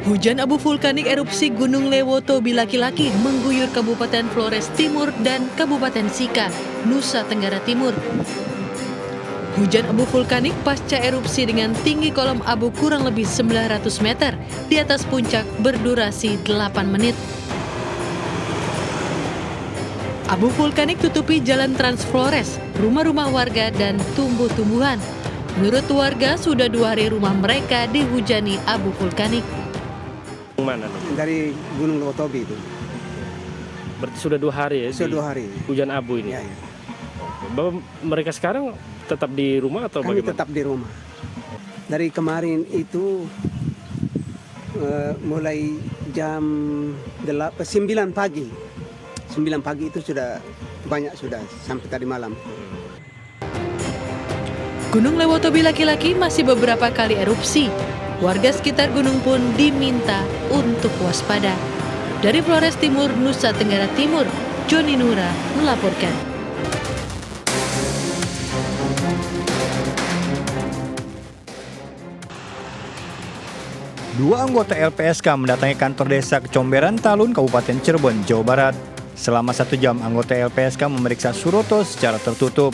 Hujan abu vulkanik erupsi Gunung Lewoto Bilaki-Laki mengguyur Kabupaten Flores Timur dan Kabupaten Sika, Nusa Tenggara Timur. Hujan abu vulkanik pasca erupsi dengan tinggi kolom abu kurang lebih 900 meter di atas puncak berdurasi 8 menit. Abu vulkanik tutupi jalan Trans Flores, rumah-rumah warga dan tumbuh-tumbuhan. Menurut warga, sudah 2 hari rumah mereka dihujani abu vulkanik. Mana? Dari Gunung Lewotobi itu. Berarti sudah 2 hari ya? Sudah 2 hari. Hujan abu ini? Ya. Bapak mereka sekarang tetap di rumah atau Kami bagaimana? tetap di rumah. Dari kemarin itu mulai jam 9 pagi. 9 pagi itu sudah banyak sudah sampai tadi malam. Gunung Lewoto Bilaki-Laki masih beberapa kali erupsi. Warga sekitar gunung pun diminta untuk waspada. Dari Flores Timur, Nusa Tenggara Timur, Joni Nura melaporkan. Dua anggota LPSK mendatangi kantor desa Kecomberan Talun, Kabupaten Cirebon, Jawa Barat. Selama 1 jam, anggota LPSK memeriksa Suroto secara tertutup.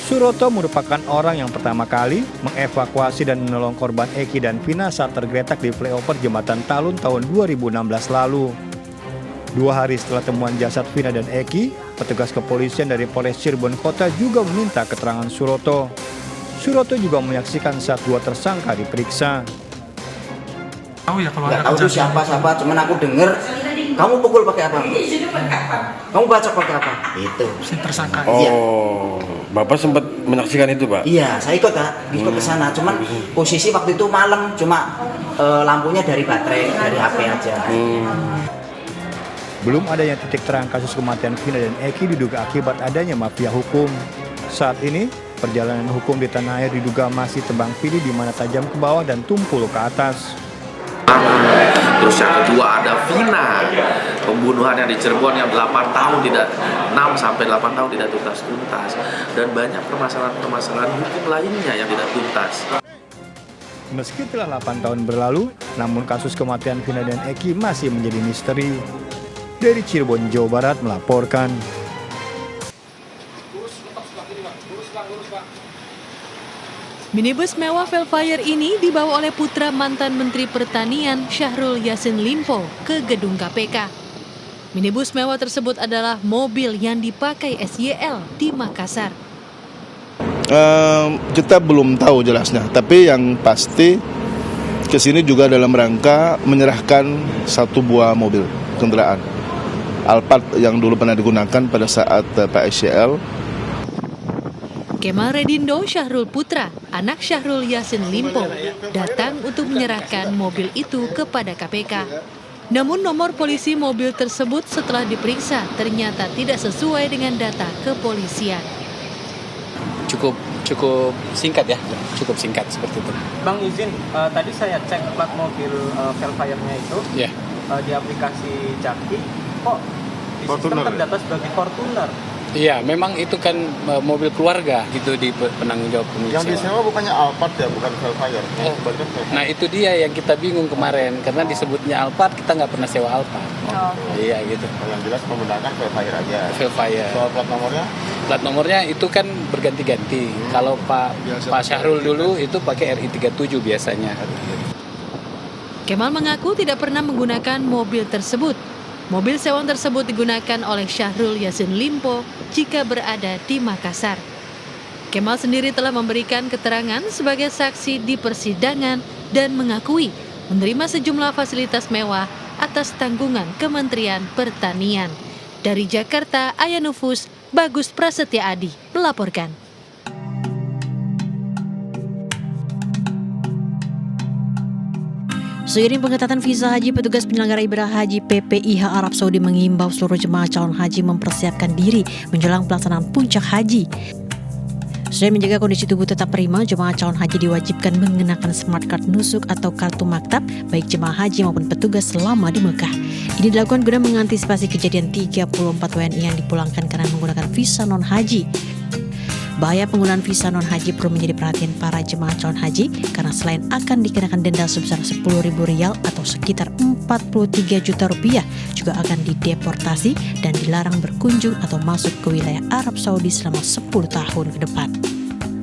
Suroto merupakan orang yang pertama kali mengevakuasi dan menolong korban Eki dan Vina saat tergeletak di flyover Jembatan Talun tahun 2016 lalu. 2 hari setelah temuan jasad Vina dan Eki, petugas kepolisian dari Polres Cirebon Kota juga meminta keterangan Suroto. Suroto juga menyaksikan saat 2 tersangka diperiksa. Tahu ya kalau nggak tahu itu siapa, cuman aku denger kamu pukul pakai apa? Kamu baca pakai apa? Itu. Si tersangka. Iya. Oh, Bapak sempat menyaksikan itu, Pak? Iya, saya ikut ke sana. Cuman posisi waktu itu malam, cuma lampunya dari baterai, dari HP aja. Belum adanya titik terang kasus kematian Vina dan Eki diduga akibat adanya mafia hukum. Saat ini, perjalanan hukum di tanah air diduga masih tebang pilih di mana tajam ke bawah dan tumpul ke atas. Terus yang kedua ada Vina, pembunuhannya di Cirebon yang 8 tahun tidak 6 sampai 8 tahun tidak tuntas dan banyak permasalahan hukum lainnya yang tidak tuntas. Meski telah 8 tahun berlalu, namun kasus kematian Vina dan Eki masih menjadi misteri. Dari Cirebon, Jawa Barat melaporkan. Minibus mewah Velfire ini dibawa oleh putra mantan Menteri Pertanian Syahrul Yassin Limpo ke gedung KPK. Minibus mewah tersebut adalah mobil yang dipakai SYL di Makassar. Kita belum tahu jelasnya, tapi yang pasti kesini juga dalam rangka menyerahkan 1 buah mobil kendaraan Alphard yang dulu pernah digunakan pada saat Pak SYL. Kemal Redindo Syahrul Putra, anak Syahrul Yassin Limpo, datang untuk menyerahkan mobil itu kepada KPK. Namun nomor polisi mobil tersebut setelah diperiksa ternyata tidak sesuai dengan data kepolisian. Cukup singkat ya, cukup singkat seperti itu. Bang izin, tadi saya cek plat mobil Velfire-nya itu di aplikasi Jaki, kok di sistem terdata sebagai Fortuner. Iya, memang itu kan mobil keluarga gitu di penanggung jawab pemilik. Yang disewa bukannya Alphard ya, bukan Velfire. Nah itu dia yang kita bingung kemarin, karena disebutnya Alphard, kita nggak pernah sewa Alphard. Iya gitu. Yang jelas menggunakan Velfire aja. Velfire. Soal plat nomornya? Plat nomornya itu kan berganti-ganti. Kalau Pak Syahrul dulu itu pakai RI37 biasanya. Kemal mengaku tidak pernah menggunakan mobil tersebut. Mobil sewaan tersebut digunakan oleh Syahrul Yassin Limpo jika berada di Makassar. Kemal sendiri telah memberikan keterangan sebagai saksi di persidangan dan mengakui menerima sejumlah fasilitas mewah atas tanggungan Kementerian Pertanian. Dari Jakarta, Ayanufus, Bagus Prasetya Adi melaporkan. Seiring pengetatan visa haji, petugas penyelenggara ibadah haji PPIH Arab Saudi mengimbau seluruh jemaah calon haji mempersiapkan diri menjelang pelaksanaan puncak haji. Selain menjaga kondisi tubuh tetap prima, jemaah calon haji diwajibkan mengenakan smart card nusuk atau kartu maktab baik jemaah haji maupun petugas selama di Mekah. Ini dilakukan guna mengantisipasi kejadian 34 WNI yang dipulangkan karena menggunakan visa non-haji. Bahaya penggunaan visa non-haji perlu menjadi perhatian para jemaah calon haji karena selain akan dikenakan denda sebesar Rp10.000 atau sekitar Rp43 juta juga akan dideportasi dan dilarang berkunjung atau masuk ke wilayah Arab Saudi selama 10 tahun ke depan.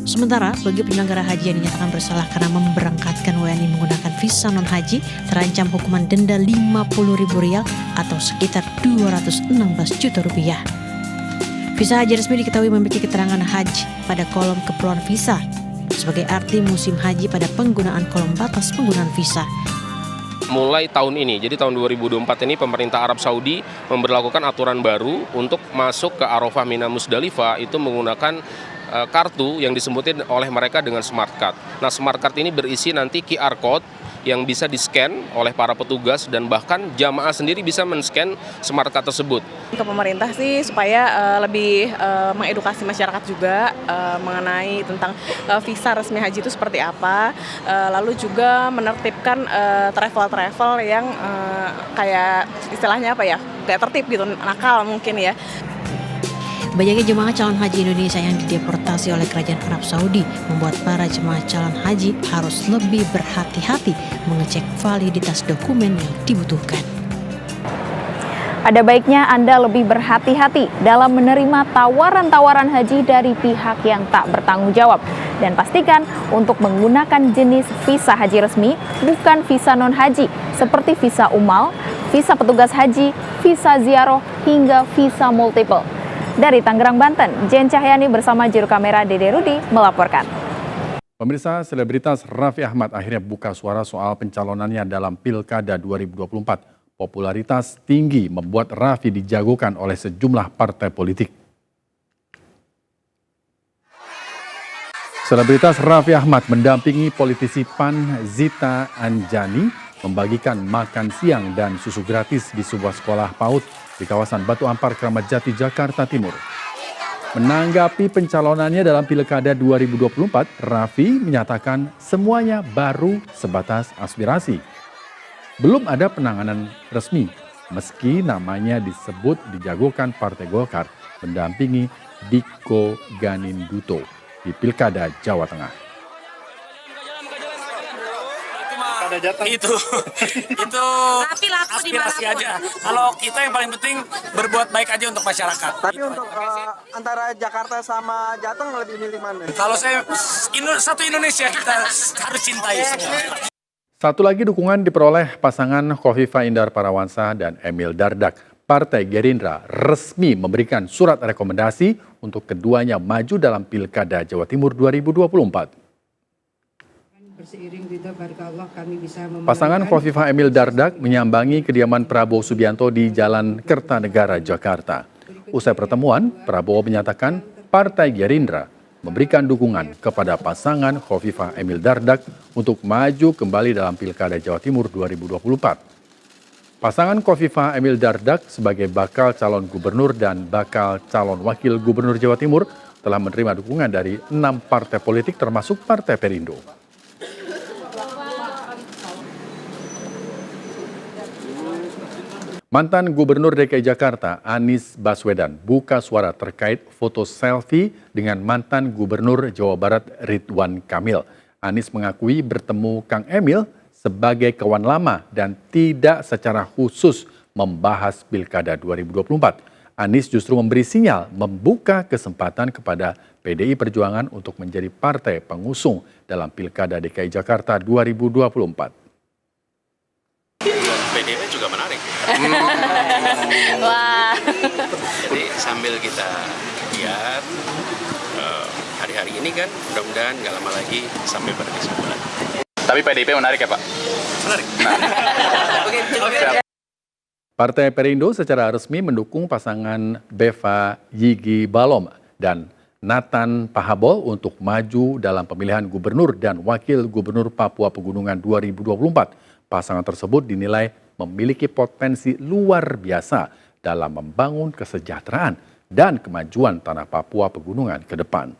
Sementara bagi penyelenggara haji yang dinyatakan bersalah karena memberangkatkan WNI menggunakan visa non-haji terancam hukuman denda Rp50.000 atau sekitar Rp216 juta. Visa haji resmi diketahui memiliki keterangan haji pada kolom keperluan visa sebagai arti musim haji pada penggunaan kolom batas penggunaan visa. Mulai tahun ini, jadi tahun 2024 ini pemerintah Arab Saudi memberlakukan aturan baru untuk masuk ke Arafah Mina Musdalifah itu menggunakan kartu yang disebutin oleh mereka dengan smart card. Nah, smart card ini berisi nanti QR code yang bisa di-scan oleh para petugas dan bahkan jamaah sendiri bisa men-scan smart card tersebut. Ke pemerintah sih supaya lebih mengedukasi masyarakat juga mengenai tentang visa resmi haji itu seperti apa, lalu juga menertibkan travel-travel yang kayak istilahnya apa ya, kayak tertib gitu, nakal mungkin ya. Banyaknya jemaah calon haji Indonesia yang dideportasi oleh kerajaan Arab Saudi membuat para jemaah calon haji harus lebih berhati-hati mengecek validitas dokumen yang dibutuhkan. Ada baiknya Anda lebih berhati-hati dalam menerima tawaran-tawaran haji dari pihak yang tak bertanggung jawab. Dan pastikan untuk menggunakan jenis visa haji resmi, bukan visa non-haji, seperti visa umal, visa petugas haji, visa ziarah, hingga visa multiple. Dari Tangerang, Banten, Jen Cahyani bersama juru kamera Dede Rudi melaporkan. Pemirsa, selebritas Raffi Ahmad akhirnya buka suara soal pencalonannya dalam Pilkada 2024. Popularitas tinggi membuat Raffi dijagokan oleh sejumlah partai politik. Selebritas Raffi Ahmad mendampingi politisi PAN Zita Anjani membagikan makan siang dan susu gratis di sebuah sekolah PAUD di kawasan Batu Ampar, Kramat Jati, Jakarta Timur. Menanggapi pencalonannya dalam Pilkada 2024, Raffi menyatakan semuanya baru sebatas aspirasi. Belum ada penanganan resmi, meski namanya disebut dijagokan Partai Golkar mendampingi Diko Ganinduto di Pilkada Jawa Tengah. Itu aspirasi aja. Kalau kita yang paling penting berbuat baik aja untuk masyarakat. Tapi untuk antara Jakarta sama Jateng lebih milih mana? Kalau saya satu Indonesia kita harus cintai semua. Satu lagi dukungan diperoleh pasangan Khofifah Indar Parawansa dan Emil Dardak. Partai Gerindra resmi memberikan surat rekomendasi untuk keduanya maju dalam Pilkada Jawa Timur 2024. Pasangan Khofifah Emil Dardak menyambangi kediaman Prabowo Subianto di Jalan Kertanegara, Jakarta. Usai pertemuan, Prabowo menyatakan Partai Gerindra memberikan dukungan kepada pasangan Khofifah Emil Dardak untuk maju kembali dalam Pilkada Jawa Timur 2024. Pasangan Khofifah Emil Dardak sebagai bakal calon gubernur dan bakal calon wakil gubernur Jawa Timur telah menerima dukungan dari 6 partai politik termasuk Partai Perindo. Mantan Gubernur DKI Jakarta Anies Baswedan buka suara terkait foto selfie dengan mantan Gubernur Jawa Barat Ridwan Kamil. Anies mengakui bertemu Kang Emil sebagai kawan lama dan tidak secara khusus membahas Pilkada 2024. Anies justru memberi sinyal membuka kesempatan kepada PDI Perjuangan untuk menjadi partai pengusung dalam Pilkada DKI Jakarta 2024. PDIP juga menarik. Wah. Jadi sambil kita lihat hari-hari ini kan mudah-mudahan nggak lama lagi sampai pada kesimpulan. Tapi PDIP menarik ya Pak? Menarik. Partai Perindo secara resmi mendukung pasangan Beva Yigi Balom dan Nathan Pahabol untuk maju dalam pemilihan gubernur dan wakil gubernur Papua Pegunungan 2024. Pasangan tersebut dinilai memiliki potensi luar biasa dalam membangun kesejahteraan dan kemajuan tanah Papua Pegunungan ke depan.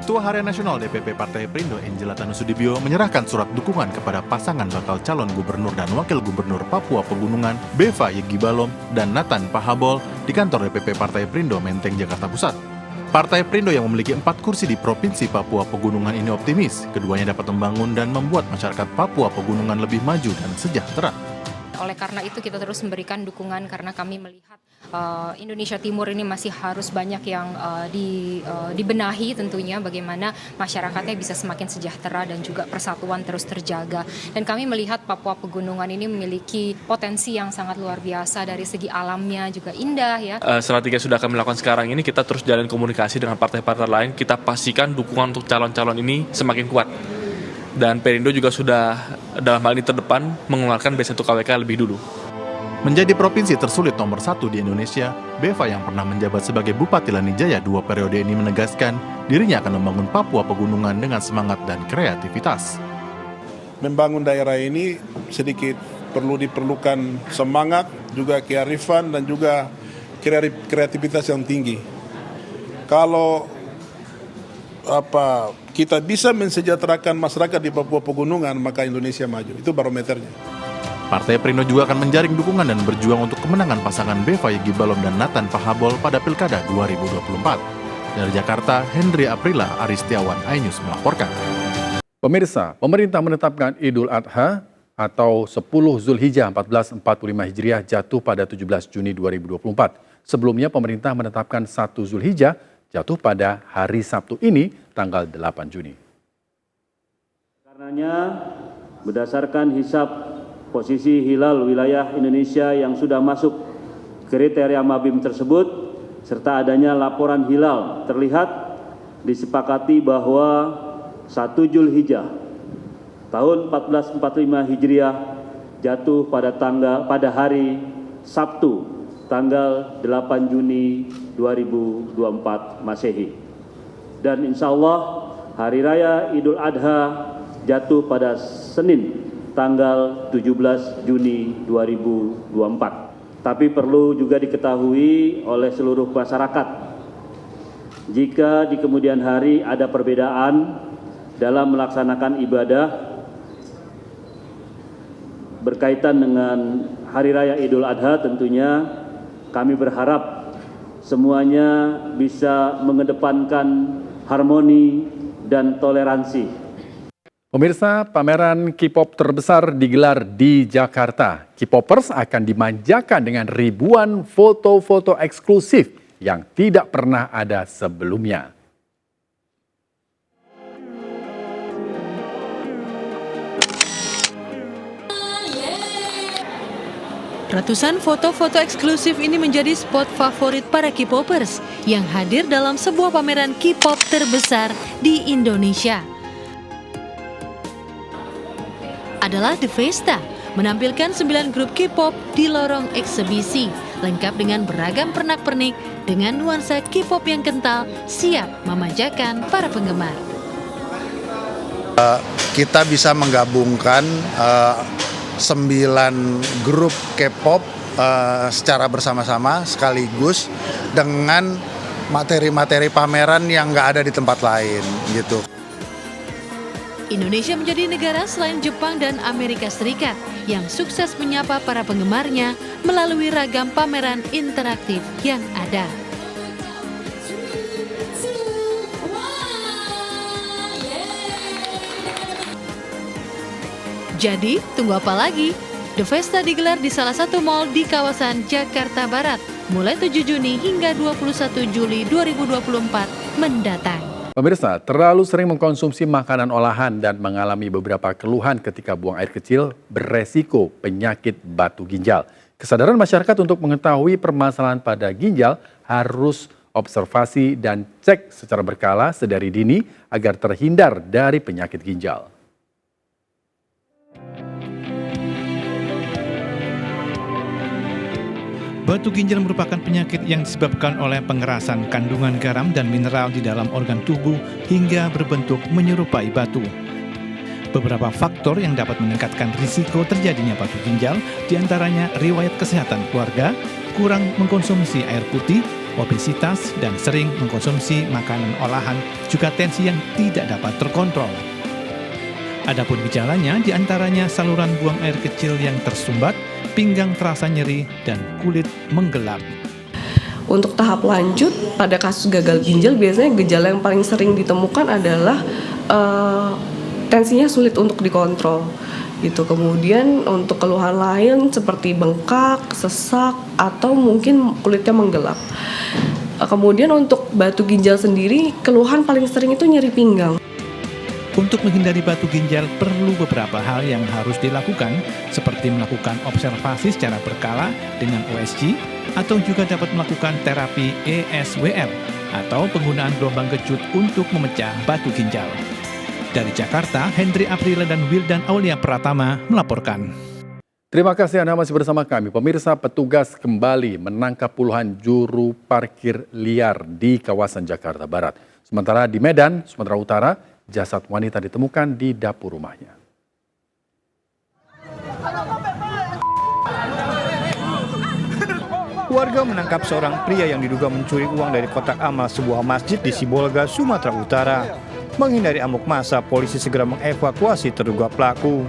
Ketua Harian Nasional DPP Partai Perindo Angela Tanusudibio menyerahkan surat dukungan kepada pasangan bakal calon gubernur dan wakil gubernur Papua Pegunungan Beva Yegi Balom dan Nathan Pahabol di kantor DPP Partai Perindo Menteng, Jakarta Pusat. Partai Perindo yang memiliki 4 kursi di Provinsi Papua Pegunungan ini optimis keduanya dapat membangun dan membuat masyarakat Papua Pegunungan lebih maju dan sejahtera. Oleh karena itu kita terus memberikan dukungan karena kami melihat Indonesia Timur ini masih harus banyak yang dibenahi tentunya bagaimana masyarakatnya bisa semakin sejahtera dan juga persatuan terus terjaga. Dan kami melihat Papua Pegunungan ini memiliki potensi yang sangat luar biasa dari segi alamnya juga indah ya. Strategi yang sudah kami lakukan sekarang ini kita terus jalin komunikasi dengan partai-partai lain, kita pastikan dukungan untuk calon-calon ini semakin kuat. Dan Perindo juga sudah dalam hal ini terdepan mengeluarkan B1 KWK lebih dulu. Menjadi provinsi tersulit nomor 1 di Indonesia, Beva yang pernah menjabat sebagai Bupati Lanijaya 2 periode ini menegaskan dirinya akan membangun Papua Pegunungan dengan semangat dan kreativitas. Membangun daerah ini sedikit diperlukan semangat, juga kearifan dan juga kreativitas yang tinggi. Kalau kita bisa mensejahterakan masyarakat di Papua Pegunungan, maka Indonesia maju. Itu barometernya. Partai Perindo juga akan menjaring dukungan dan berjuang untuk kemenangan pasangan Beva Yegi Balom dan Nathan Pahabol pada Pilkada 2024. Dari Jakarta, Hendri Aprila, Aristiawan, iNews melaporkan. Pemirsa, pemerintah menetapkan Idul Adha atau 10 Zulhijjah 1445 Hijriah jatuh pada 17 Juni 2024. Sebelumnya pemerintah menetapkan 1 Zulhijjah jatuh pada hari Sabtu ini, tanggal 8 Juni. Karenanya, berdasarkan hisab posisi hilal wilayah Indonesia yang sudah masuk kriteria Mabim tersebut, serta adanya laporan hilal terlihat, disepakati bahwa 1 Zulhijjah tahun 1445 Hijriah jatuh pada hari Sabtu tanggal 8 Juni 2024 Masehi. Dan insya Allah Hari Raya Idul Adha jatuh pada Senin tanggal 17 Juni 2024. Tapi perlu juga diketahui oleh seluruh masyarakat, jika di kemudian hari ada perbedaan dalam melaksanakan ibadah berkaitan dengan Hari Raya Idul Adha, tentunya kami berharap semuanya bisa mengedepankan harmoni dan toleransi. Pemirsa, pameran K-pop terbesar digelar di Jakarta. K-popers akan dimanjakan dengan ribuan foto-foto eksklusif yang tidak pernah ada sebelumnya. Ratusan foto-foto eksklusif ini menjadi spot favorit para K-popers yang hadir dalam sebuah pameran K-pop terbesar di Indonesia. Adalah The Festa, menampilkan 9 grup K-pop di lorong eksebisi, lengkap dengan beragam pernak-pernik dengan nuansa K-pop yang kental, siap memanjakan para penggemar. Kita bisa menggabungkan 9 grup K-pop secara bersama-sama sekaligus dengan materi-materi pameran yang nggak ada di tempat lain gitu. Indonesia menjadi negara selain Jepang dan Amerika Serikat yang sukses menyapa para penggemarnya melalui ragam pameran interaktif yang ada. Jadi, tunggu apa lagi? The Festa digelar di salah satu mal di kawasan Jakarta Barat mulai 7 Juni hingga 21 Juli 2024 mendatang. Pemirsa, terlalu sering mengkonsumsi makanan olahan dan mengalami beberapa keluhan ketika buang air kecil beresiko penyakit batu ginjal. Kesadaran masyarakat untuk mengetahui permasalahan pada ginjal harus observasi dan cek secara berkala sedari dini agar terhindar dari penyakit ginjal. Batu ginjal merupakan penyakit yang disebabkan oleh pengerasan kandungan garam dan mineral di dalam organ tubuh hingga berbentuk menyerupai batu. Beberapa faktor yang dapat meningkatkan risiko terjadinya batu ginjal diantaranya riwayat kesehatan keluarga, kurang mengkonsumsi air putih, obesitas, dan sering mengkonsumsi makanan olahan juga tensi yang tidak dapat terkontrol. Adapun gejalanya diantaranya saluran buang air kecil yang tersumbat, pinggang terasa nyeri, dan kulit menggelap. Untuk tahap lanjut, pada kasus gagal ginjal biasanya gejala yang paling sering ditemukan adalah tensinya sulit untuk dikontrol. Gitu. Kemudian untuk keluhan lain seperti bengkak, sesak, atau mungkin kulitnya menggelap. Kemudian untuk batu ginjal sendiri, keluhan paling sering itu nyeri pinggang. Untuk menghindari batu ginjal perlu beberapa hal yang harus dilakukan, seperti melakukan observasi secara berkala dengan OSG, atau juga dapat melakukan terapi ESWL atau penggunaan gelombang kejut untuk memecah batu ginjal. Dari Jakarta, Hendri Aprila dan Wildan Aulia Pratama melaporkan. Terima kasih Anda masih bersama kami. Pemirsa, petugas kembali menangkap puluhan juru parkir liar di kawasan Jakarta Barat. Sementara di Medan, Sumatera Utara, jasad wanita ditemukan di dapur rumahnya. Warga menangkap seorang pria yang diduga mencuri uang dari kotak amal sebuah masjid di Sibolga, Sumatera Utara. Menghindari amuk massa, polisi segera mengevakuasi terduga pelaku.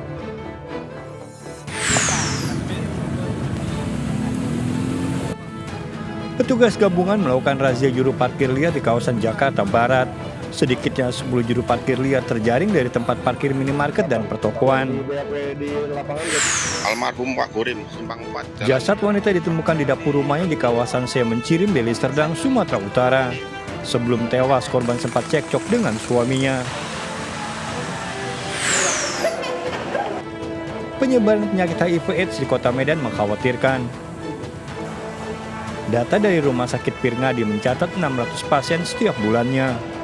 Petugas gabungan melakukan razia juru parkir liar di kawasan Jakarta Barat. Sedikitnya 10 juru parkir liar terjaring dari tempat parkir minimarket dan pertokoan. Almarhum Pak Gorim, Simpang 4. Jasad wanita ditemukan di dapur rumahnya di kawasan Semencirim, Deli Serdang, Sumatera Utara. Sebelum tewas, korban sempat cekcok dengan suaminya. Penyebaran penyakit HIV/AIDS di Kota Medan mengkhawatirkan. Data dari Rumah Sakit Pirngadi mencatat 600 pasien setiap bulannya.